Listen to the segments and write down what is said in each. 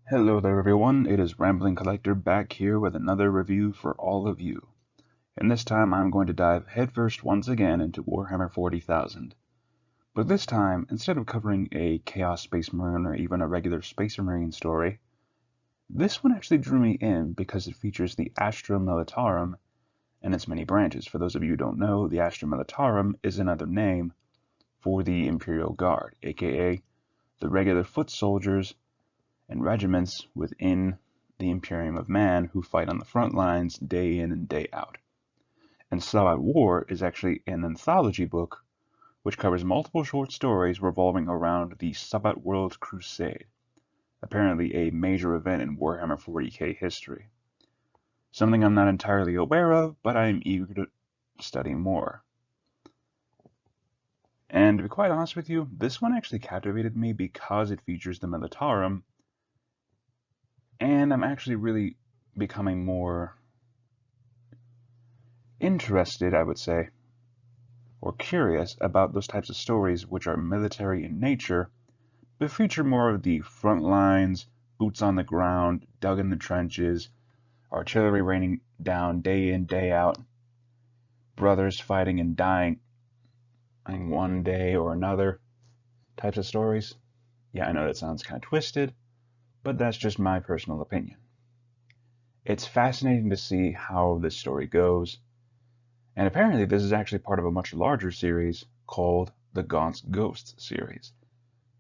Hello there everyone, it is Rambling Collector back here with another review for all of you. And this time I'm going to dive headfirst once again into Warhammer 40,000. But this time, instead of covering a Chaos Space Marine or even a regular Space Marine story, this one actually drew me in because it features the astramilitarum and its many branches. For those of you who don't know, the astramilitarum is another name for the Imperial Guard, aka the regular foot soldiers and regiments within the Imperium of Man who fight on the front lines day in and day out. And Sabbat War is actually an anthology book which covers multiple short stories revolving around the Sabbat World Crusade, apparently a major event in Warhammer 40k history. Something I'm not entirely aware of, but I am eager to study more. And to be quite honest with you, this one actually captivated me because it features the Militarum, and I'm actually really becoming more interested, I would say, or curious about those types of stories which are military in nature, but feature more of the front lines, boots on the ground, dug in the trenches, artillery raining down day in, day out, brothers fighting and dying in one day or another types of stories. Yeah, I know that sounds kind of twisted, but that's just my personal opinion. It's fascinating to see how this story goes, and apparently this is actually part of a much larger series called the Gaunt's Ghosts series.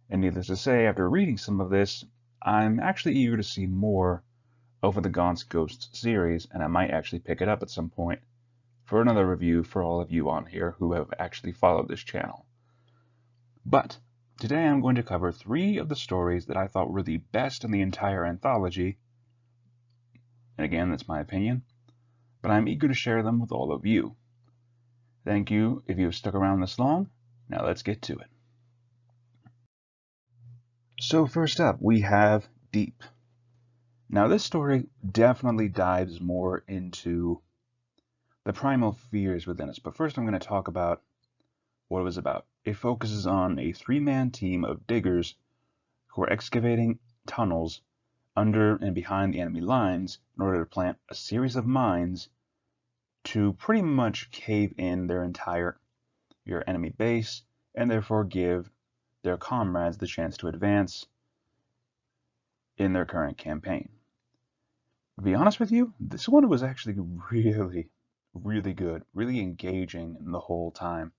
And needless to say, after reading some of this, I'm actually eager to see more over the Gaunt's Ghosts series, and I might actually pick it up at some point for another review for all of you on here who have actually followed this channel. But today I'm going to cover 3 of the stories that I thought were the best in the entire anthology, and again, that's my opinion, but I'm eager to share them with all of you. Thank you if you've stuck around this long. Now let's get to it. So first up, we have Deep. Now this story definitely dives more into the primal fears within us, but first I'm going to talk about what it was about. It focuses on a 3-man team of diggers who are excavating tunnels under and behind the enemy lines in order to plant a series of mines to pretty much cave in your enemy base and therefore give their comrades the chance to advance in their current campaign. To be honest with you, this one was actually really good, really engaging the whole time,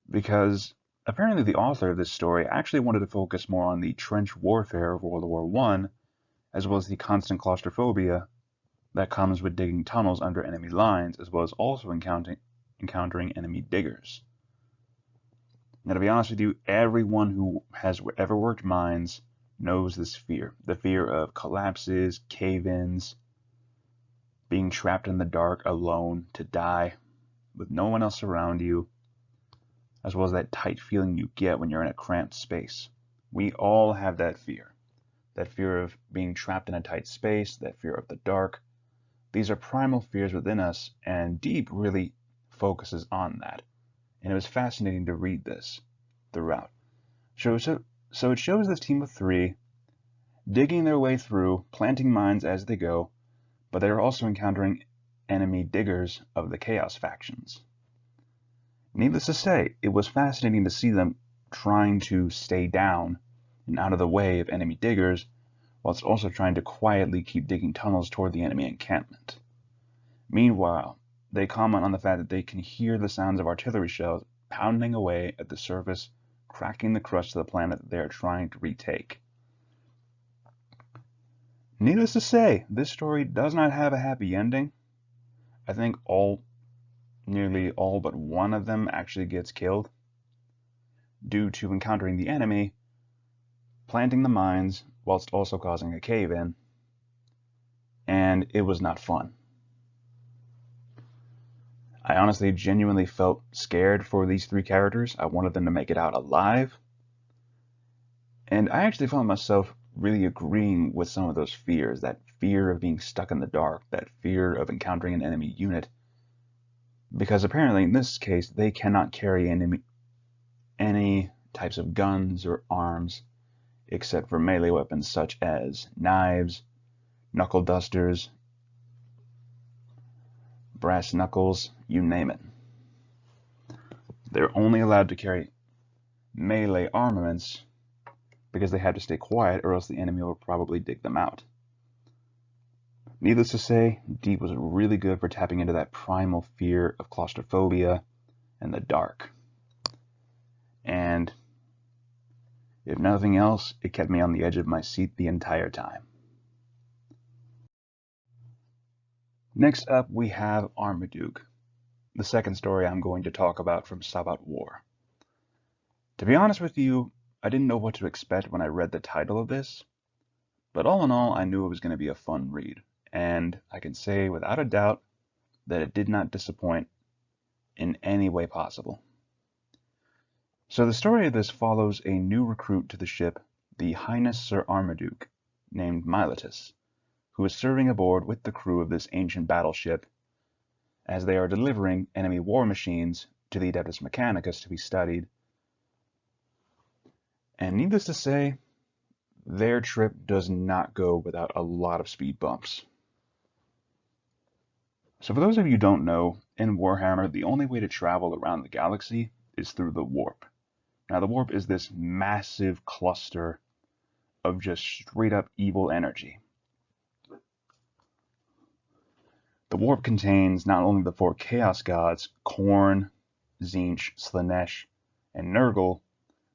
because apparently the author of this story actually wanted to focus more on the trench warfare of World War I, as well as the constant claustrophobia that comes with digging tunnels under enemy lines, as well as also encountering enemy diggers. Now, to be honest with you, everyone who has ever worked mines knows this fear. The fear of collapses, cave-ins, being trapped in the dark alone to die with no one else around you, as well as that tight feeling you get when you're in a cramped space. We all have that fear of being trapped in a tight space, that fear of the dark. These are primal fears within us, and Deep really focuses on that. And it was fascinating to read this throughout. So it shows this team of 3 digging their way through, planting mines as they go, but they're also encountering enemy diggers of the Chaos factions. Needless to say, it was fascinating to see them trying to stay down and out of the way of enemy diggers, whilst also trying to quietly keep digging tunnels toward the enemy encampment. Meanwhile, they comment on the fact that they can hear the sounds of artillery shells pounding away at the surface, cracking the crust of the planet that they are trying to retake. Needless to say, this story does not have a happy ending. I think nearly all but one of them actually gets killed due to encountering the enemy, planting the mines, whilst also causing a cave-in, and it was not fun. I honestly genuinely felt scared for these 3 characters. I wanted them to make it out alive, and I actually found myself really agreeing with some of those fears, that fear of being stuck in the dark, that fear of encountering an enemy unit, because apparently in this case they cannot carry any types of guns or arms except for melee weapons such as knives, knuckle dusters, brass knuckles, you name it. They're only allowed to carry melee armaments because they have to stay quiet or else the enemy will probably dig them out. Needless to say, Deep was really good for tapping into that primal fear of claustrophobia and the dark. And if nothing else, it kept me on the edge of my seat the entire time. Next up, we have Armaduke, the second story I'm going to talk about from Sabbat War. To be honest with you, I didn't know what to expect when I read the title of this, but all in all, I knew it was going to be a fun read, and I can say without a doubt that it did not disappoint in any way possible. So the story of this follows a new recruit to the ship, the Highness Sir Armaduke, named Miletus, who is serving aboard with the crew of this ancient battleship as they are delivering enemy war machines to the Adeptus Mechanicus to be studied. And needless to say, their trip does not go without a lot of speed bumps. So for those of you who don't know, in Warhammer, the only way to travel around the galaxy is through the warp. Now, the warp is this massive cluster of just straight up evil energy. The warp contains not only the 4 chaos gods, Khorne, Tzeentch, Slaanesh, and Nurgle,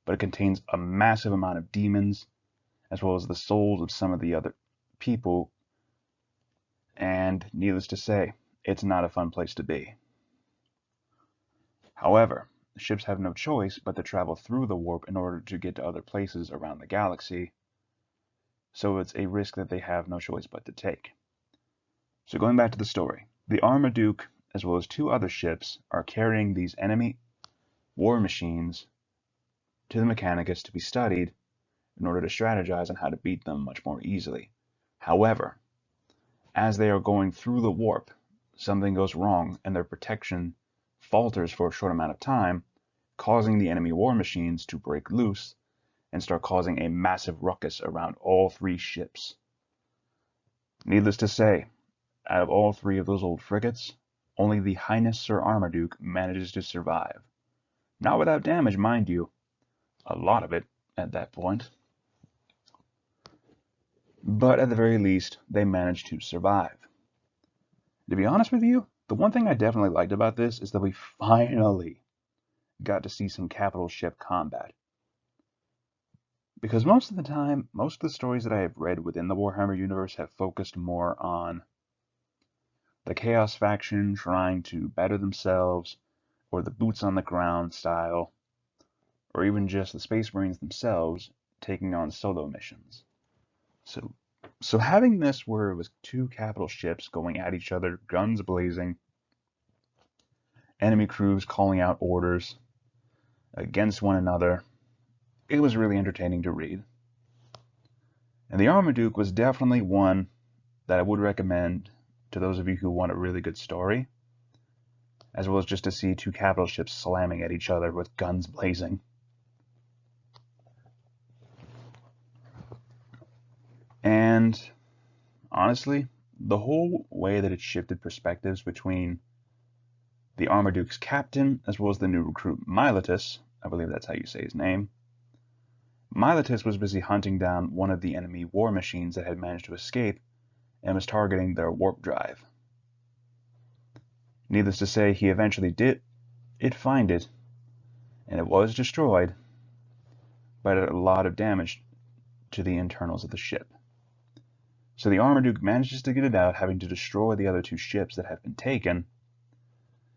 but it contains a massive amount of demons, as well as the souls of some of the other people, and needless to say, it's not a fun place to be. However, the ships have no choice but to travel through the warp in order to get to other places around the galaxy, so it's a risk that they have no choice but to take. So going back to the story, the Armaduke, as well as 2 other ships, are carrying these enemy war machines to the Mechanicus to be studied in order to strategize on how to beat them much more easily. However, as they are going through the warp, something goes wrong and their protection falters for a short amount of time, causing the enemy war machines to break loose and start causing a massive ruckus around all 3 ships. Needless to say, out of all 3 of those old frigates, only the Highness Sir Armaduke manages to survive. Not without damage, mind you. A lot of it at that point. But at the very least, they managed to survive. To be honest with you, the one thing I definitely liked about this is that we finally got to see some capital ship combat. Because most of the time, most of the stories that I have read within the Warhammer universe have focused more on the Chaos faction trying to better themselves, or the boots on the ground style, or even just the Space Marines themselves taking on solo missions. So having this where it was 2 capital ships going at each other, guns blazing, enemy crews calling out orders against one another, it was really entertaining to read. And the Armaduke was definitely one that I would recommend to those of you who want a really good story, as well as just to see 2 capital ships slamming at each other with guns blazing. And honestly, the whole way that it shifted perspectives between the Armaduke's captain as well as the new recruit Miletus, I believe that's how you say his name. Miletus was busy hunting down one of the enemy war machines that had managed to escape and was targeting their warp drive. Needless to say, he eventually did find it, and it was destroyed, but it did a lot of damage to the internals of the ship. So the Armaduke manages to get it out, having to destroy the other 2 ships that had been taken,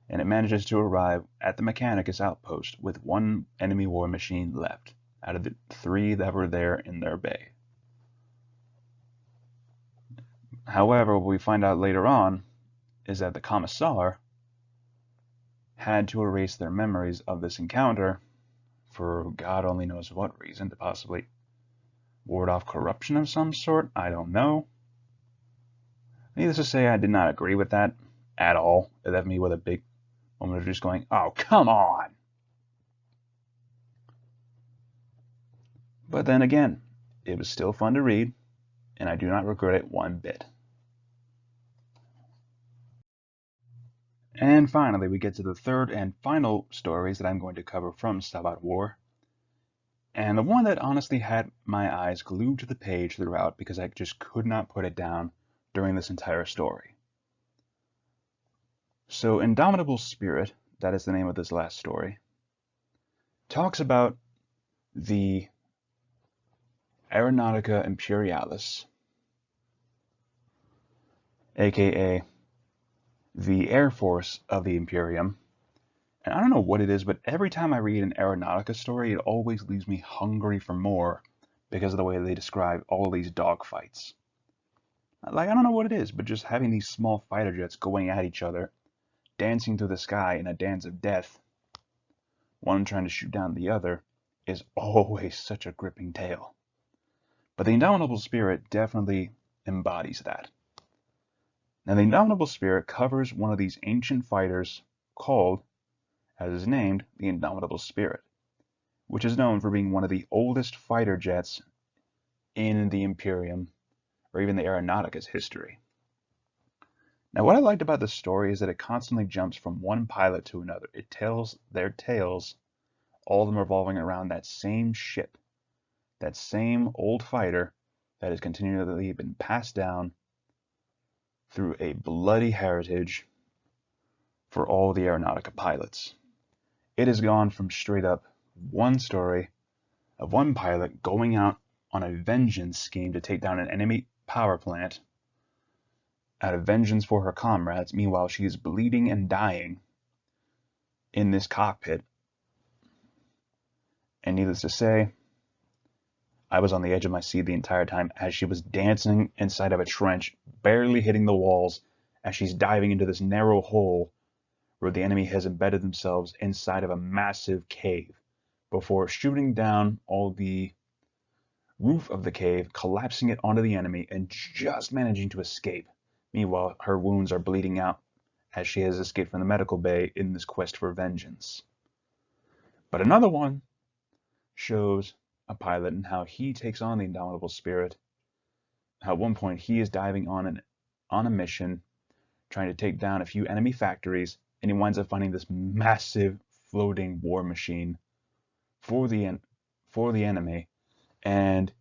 and it manages to arrive at the Mechanicus outpost with 1 enemy war machine left out of the 3 that were there in their bay. However, what we find out later on is that the Commissar had to erase their memories of this encounter for God only knows what reason, to possibly ward off corruption of some sort. I don't know. Needless to say, I did not agree with that at all. It left me with a big moment of just going, oh, come on! But then again, it was still fun to read, and I do not regret it one bit. And finally, we get to the third and final stories that I'm going to cover from Sabbat War. And the one that honestly had my eyes glued to the page throughout because I just could not put it down during this entire story. So Indomitable Spirit, that is the name of this last story, talks about the Aeronautica Imperialis, aka the Air Force of the Imperium. And I don't know what it is, but every time I read an Aeronautica story, it always leaves me hungry for more because of the way they describe all these dogfights. Like, I don't know what it is, but just having these small fighter jets going at each other, dancing through the sky in a dance of death, one trying to shoot down the other, is always such a gripping tale. But the Indomitable Spirit definitely embodies that. Now, the Indomitable Spirit covers one of these ancient fighters called, as is named, the Indomitable Spirit, which is known for being one of the oldest fighter jets in the Imperium, or even the Aeronautica's history. Now, what I liked about this story is that it constantly jumps from one pilot to another. It tells their tales, all of them revolving around that same ship, that same old fighter that has continually been passed down through a bloody heritage for all the Aeronautica pilots. It has gone from straight up one story of one pilot going out on a vengeance scheme to take down an enemy power plant out of vengeance for her comrades. Meanwhile, she is bleeding and dying in this cockpit. And needless to say, I was on the edge of my seat the entire time as she was dancing inside of a trench, barely hitting the walls as she's diving into this narrow hole where the enemy has embedded themselves inside of a massive cave before shooting down all the roof of the cave, collapsing it onto the enemy, and just managing to escape. Meanwhile, her wounds are bleeding out as she has escaped from the medical bay in this quest for vengeance. But another one shows a pilot and how he takes on the Indomitable Spirit. How at one point he is diving on a mission, trying to take down a few enemy factories, and he winds up finding this massive floating war machine for the enemy, and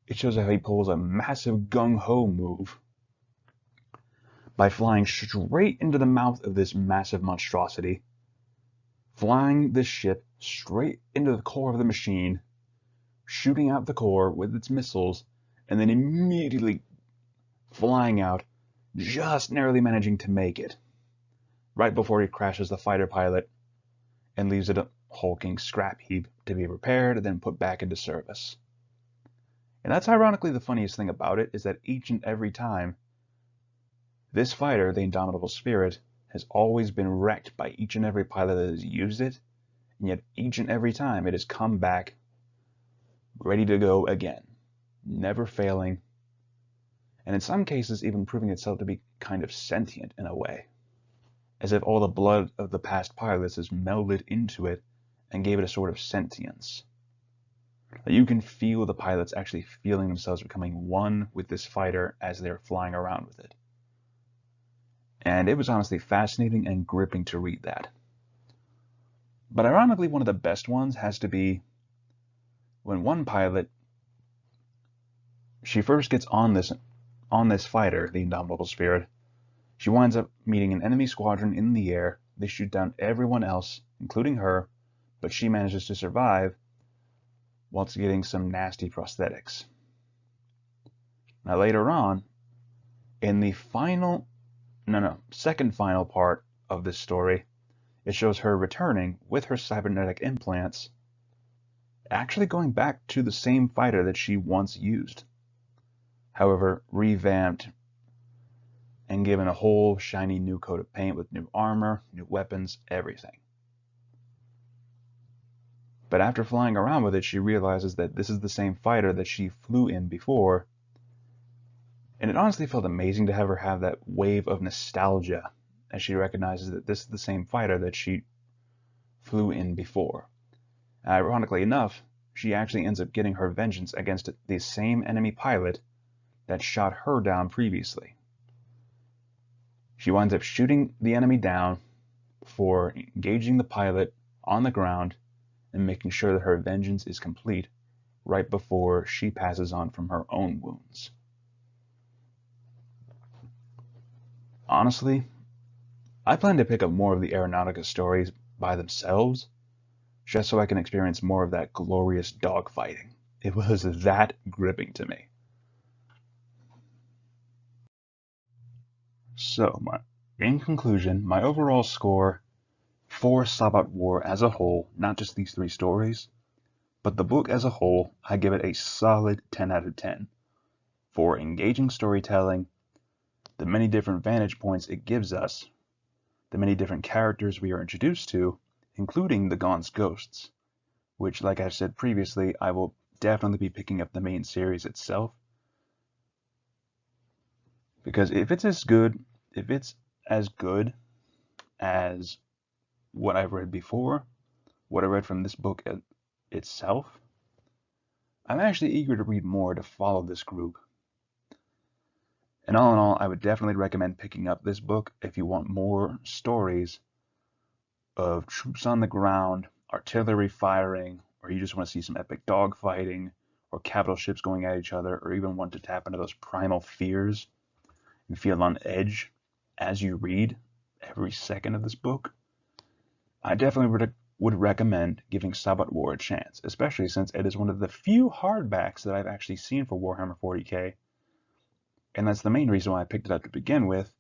it shows how he pulls a massive gung-ho move by flying straight into the mouth of this massive monstrosity, flying this ship straight into the core of the machine, shooting out the core with its missiles, and then immediately flying out, just narrowly managing to make it, right before he crashes the fighter pilot and leaves it a hulking scrap heap to be repaired and then put back into service. And that's ironically the funniest thing about it, is that each and every time, this fighter, the Indomitable Spirit, has always been wrecked by each and every pilot that has used it, and yet each and every time it has come back ready to go again, never failing, and in some cases even proving itself to be kind of sentient in a way, as if all the blood of the past pilots has melded into it and gave it a sort of sentience. You can feel the pilots actually feeling themselves becoming one with this fighter as they're flying around with it. And it was honestly fascinating and gripping to read that. But ironically, one of the best ones has to be when one pilot, she first gets on this fighter, the Indomitable Spirit. She winds up meeting an enemy squadron in the air. They shoot down everyone else, including her, but she manages to survive whilst getting some nasty prosthetics. Now later on, in the second final part of this story, it shows her returning with her cybernetic implants, actually going back to the same fighter that she once used. However, revamped and given a whole shiny new coat of paint with new armor, new weapons, everything. But after flying around with it, she realizes that this is the same fighter that she flew in before, and it honestly felt amazing to have her have that wave of nostalgia as she recognizes that this is the same fighter that she flew in before. Ironically enough, she actually ends up getting her vengeance against the same enemy pilot that shot her down previously. She winds up shooting the enemy down for engaging the pilot on the ground and making sure that her vengeance is complete right before she passes on from her own wounds. Honestly, I plan to pick up more of the Aeronautica stories by themselves, just so I can experience more of that glorious dogfighting. It was that gripping to me. So, in conclusion, my overall score for Sabbat War as a whole, not just these 3 stories, but the book as a whole, I give it a solid 10 out of 10 for engaging storytelling, the many different vantage points it gives us, the many different characters we are introduced to, including the Gaunt's ghosts, which, like I said previously, I will definitely be picking up the main series itself. Because if it's as good as what I've read before, what I read from this book itself, I'm actually eager to read more to follow this group. And all in all, I would definitely recommend picking up this book if you want more stories of troops on the ground, artillery firing, or you just want to see some epic dogfighting, or capital ships going at each other, or even want to tap into those primal fears and feel on edge as you read every second of this book. I definitely would recommend giving Sabbat War a chance, especially since it is one of the few hardbacks that I've actually seen for Warhammer 40k. And that's the main reason why I picked it up to begin with,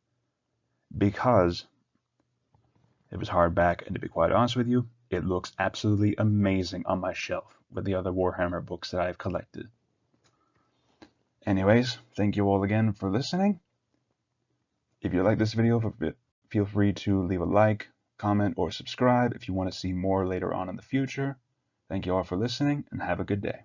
because it was hardback, and to be quite honest with you, it looks absolutely amazing on my shelf with the other Warhammer books that I've collected. Anyways, thank you all again for listening. If you like this video, feel free to leave a like, comment, or subscribe if you want to see more later on in the future. Thank you all for listening, and have a good day.